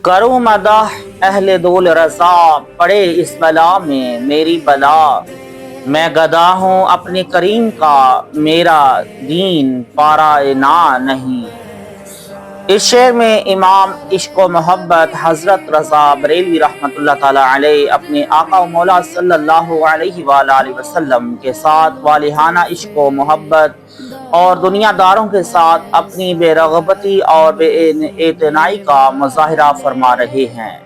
کروں مدح اہل دول رضا، پڑے اس بلا میں میری بلا۔ میں گدا ہوں اپنے کریم کا، میرا دین پارہ نا نہیں۔ اس شعر میں امام عشق و محبت حضرت رضا بریلوی رحمۃ اللہ تعالی علیہ اپنے آقا و مولا صلی اللہ علیہ وآلہ وسلم کے ساتھ والہانہ عشق و محبت اور دنیا داروں کے ساتھ اپنی بے رغبتی اور بے اعتنائی کا مظاہرہ فرما رہے ہیں۔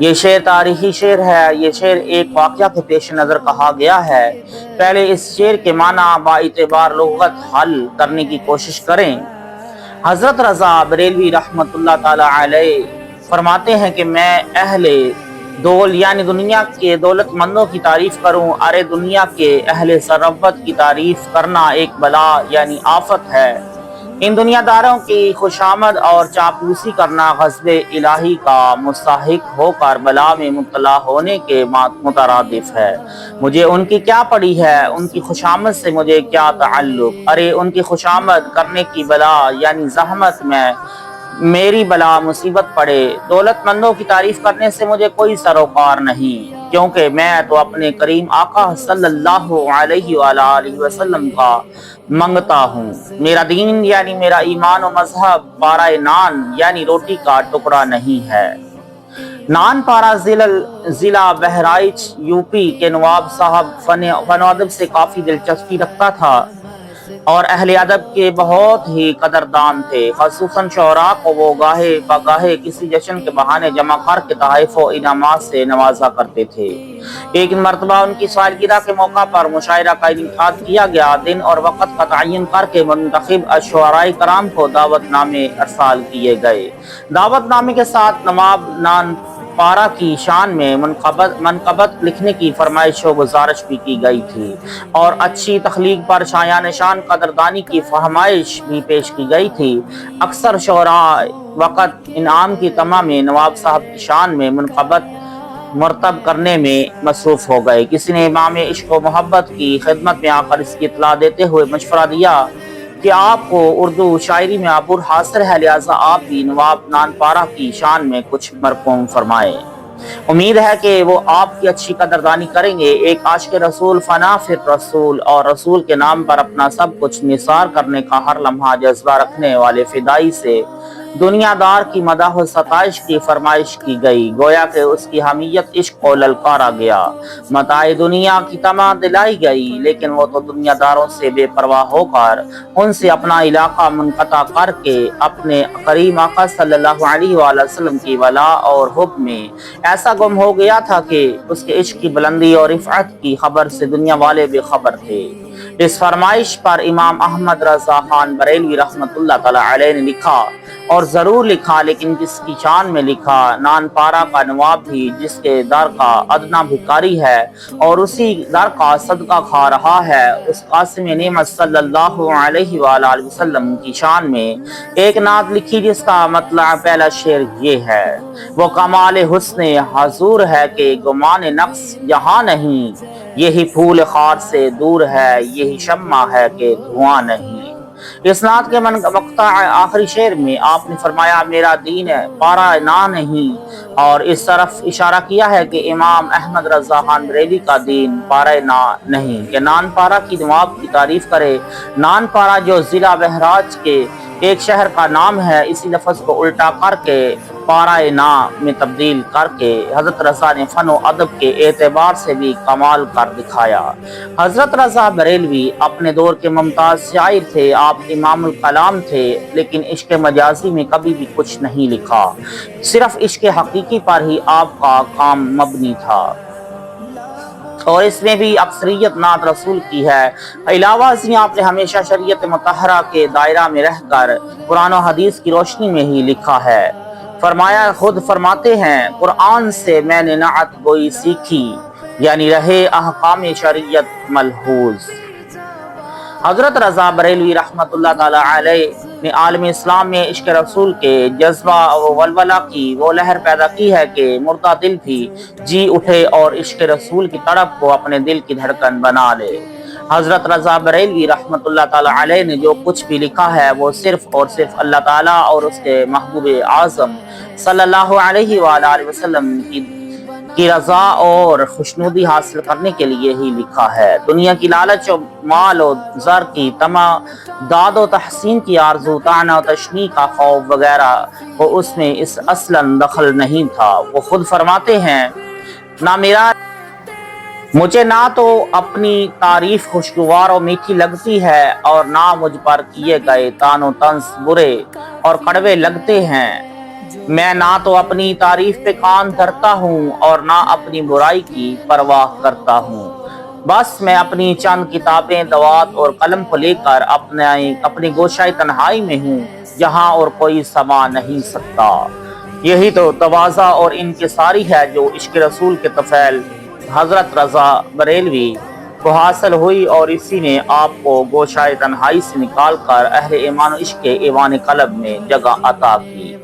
یہ شعر تاریخی شعر ہے۔ یہ شعر ایک واقعہ کے پیش نظر کہا گیا ہے۔ پہلے اس شعر کے معنی با اعتبار لغت حل کرنے کی کوشش کریں۔ حضرت رضا بریلوی رحمۃ اللہ تعالی علیہ فرماتے ہیں کہ میں اہل دول یعنی دنیا کے دولت مندوں کی تعریف کروں، ارے دنیا کے اہل ثروت کی تعریف کرنا ایک بلا یعنی آفت ہے۔ ان دنیا داروں کی خوشامد اور چاپلوسی کرنا غضب الہی کا مستحق ہو کر بلا میں مبتلا ہونے کے مترادف ہے۔ مجھے ان کی کیا پڑی ہے، ان کی خوشامد سے مجھے کیا تعلق، ارے ان کی خوشامد کرنے کی بلا یعنی زحمت میں میری بلا مصیبت پڑے۔ دولت مندوں کی تعریف کرنے سے مجھے کوئی سروکار نہیں، کیونکہ میں تو اپنے کریم آقا صلی اللہ علیہ وآلہ وسلم کا منگتا ہوں۔ میرا دین یعنی میرا ایمان و مذہب پارہ نان یعنی روٹی کا ٹکڑا نہیں ہے۔ نان پارہ ضلع بہرائچ یوپی کے نواب صاحب فن و ادب سے کافی دلچسپی رکھتا تھا اور اہل ادب کے بہت ہی قدردان تھے۔ خصوصاً شعراء کو وہ گاہے بگاہے کسی جشن کے بہانے جمع کر کے تحائف و انعامات سے نوازا کرتے تھے۔ ایک مرتبہ ان کی سالگرہ کے موقع پر مشاعرہ کا انعقاد کیا گیا۔ دن اور وقت کا تعین کر کے منتخب شعراء کرام کو دعوت نامے ارسال کیے گئے۔ دعوت نامے کے ساتھ نواب نان پارہ کی شان میں منقبت لکھنے کی فرمائش و گزارش بھی کی گئی تھی اور اچھی تخلیق پر شایان شان قدردانی کی فرمائش بھی پیش کی گئی تھی۔ اکثر شعراء وقت انعام کی طمع میں نواب صاحب کی شان میں منقبت مرتب کرنے میں مصروف ہو گئے۔ کسی نے امام عشق و محبت کی خدمت میں آ کر اس کی اطلاع دیتے ہوئے مشورہ دیا کہ آپ کو اردو شاعری میں عبور حاصل ہے، لہٰذا آپ بھی نواب نان پارہ کی شان میں کچھ مرقوم فرمائیں۔ امید ہے کہ وہ آپ کی اچھی قدردانی کریں گے۔ ایک عاشق رسول فنا پھر رسول اور رسول کے نام پر اپنا سب کچھ نثار کرنے کا ہر لمحہ جذبہ رکھنے والے فدائی سے دنیا دار کی مدح و ستائش کی فرمائش کی گئی، گویا کہ اس کی حمیت عشق کو للکارا گیا، متاع دنیا کی طمع دلائی گئی، لیکن وہ تو دنیا داروں سے بے پرواہ ہو کر ان سے اپنا علاقہ منقطع کر کے اپنے کریم آقا صلی اللہ علیہ وآلہ وسلم کی ولا اور حب میں ایسا گم ہو گیا تھا کہ اس کے عشق کی بلندی اور رفعت کی خبر سے دنیا والے بے خبر تھے۔ اس فرمائش پر امام احمد رضا خان بریلوی رحمۃ اللہ تعالی علیہ نے لکھا، اور ضرور لکھا لیکن جس کی شان میں لکھا، نان پارہ کا نواب بھی جس کے در کا ادنا بھکاری ہے اور اسی در کا صدقہ کھا رہا ہے، اس قاسم نعمت صلی اللہ علیہ وآلہ وسلم کی شان میں ایک نعت لکھی جس کا مطلع پہلا شعر یہ ہے: وہ کمال حسن حضور ہے کہ گمان نقص یہاں نہیں، یہی پھول خار سے دور ہے، یہی شمع ہے کہ دھواں نہیں۔ اس نعت کے مقطع آخری شعر میں آپ نے فرمایا میرا دین پارہ نا نہیں، اور اس طرف اشارہ کیا ہے کہ امام احمد رضا خان بریلوی کا دین پارہ نا نہیں کہ نان پارہ کی نواب کی تعریف کرے۔ نان پارہ جو ضلع بہرائچ کے ایک شہر کا نام ہے، اسی لفظ کو الٹا کر کے پارہ نا میں تبدیل کر کے حضرت رضا نے فن و ادب کے اعتبار سے بھی کمال کر دکھایا۔ حضرت رضا بریلوی اپنے دور کے ممتاز شاعر تھے، آپ امام الکلام تھے، لیکن عشق مجازی میں کبھی بھی کچھ نہیں لکھا، صرف عشق حقیقی پر ہی آپ کا کام مبنی تھا، اور اس میں بھی اکثریت نعت رسول کی ہے۔ علاوہ ازیں آپ نے ہمیشہ شریعت مطہرہ کے دائرہ میں رہ کر قرآن و حدیث کی روشنی میں ہی لکھا ہے۔ فرمایا، خود فرماتے ہیں، قرآن سے میں نے نعت گوئی سیکھی، یعنی رہے احکام شریعت ملحوظ۔ حضرت رضا بریلوی رحمۃ اللہ تعالی علیہ نے عالم اسلام میں عشق رسول کے جذبہ و ولولہ کی وہ لہر پیدا کی ہے کہ مردہ دل بھی جی اٹھے اور عشق رسول کی تڑپ کو اپنے دل کی دھڑکن بنا لے۔ حضرت رضا بریلوی رحمۃ اللہ تعالی علیہ نے جو کچھ بھی لکھا ہے وہ صرف اور صرف اللہ تعالیٰ اور اس کے محبوب اعظم صلی اللہ علیہ وآلہ وسلم کی رضا اور خوشنودی حاصل کرنے کے لیے ہی لکھا ہے۔ دنیا کی لالچ و مال و زر کی طمع، داد و تحسین کی آرزو، طعنہ و تشنیع کا خوف وغیرہ کو اس میں اصلاً دخل نہیں تھا۔ وہ خود فرماتے ہیں، مجھے نہ تو اپنی تعریف خوشگوار و میٹھی لگتی ہے اور نہ مجھ پر کیے گئے طعن و طنز برے اور کڑوے لگتے ہیں۔ میں نہ تو اپنی تعریف پہ کان دھرتا ہوں اور نہ اپنی برائی کی پرواہ کرتا ہوں۔ بس میں اپنی چند کتابیں، دوات اور قلم کو لے کر اپنے گوشۂ تنہائی میں ہوں، جہاں اور کوئی سما نہیں سکتا۔ یہی تو تواضع اور انکساری ہے جو عشق رسول کے طفیل حضرت رضا بریلوی کو حاصل ہوئی، اور اسی نے آپ کو گوشۂ تنہائی سے نکال کر اہل ایمان و عشق کے ایوان قلب میں جگہ عطا کی۔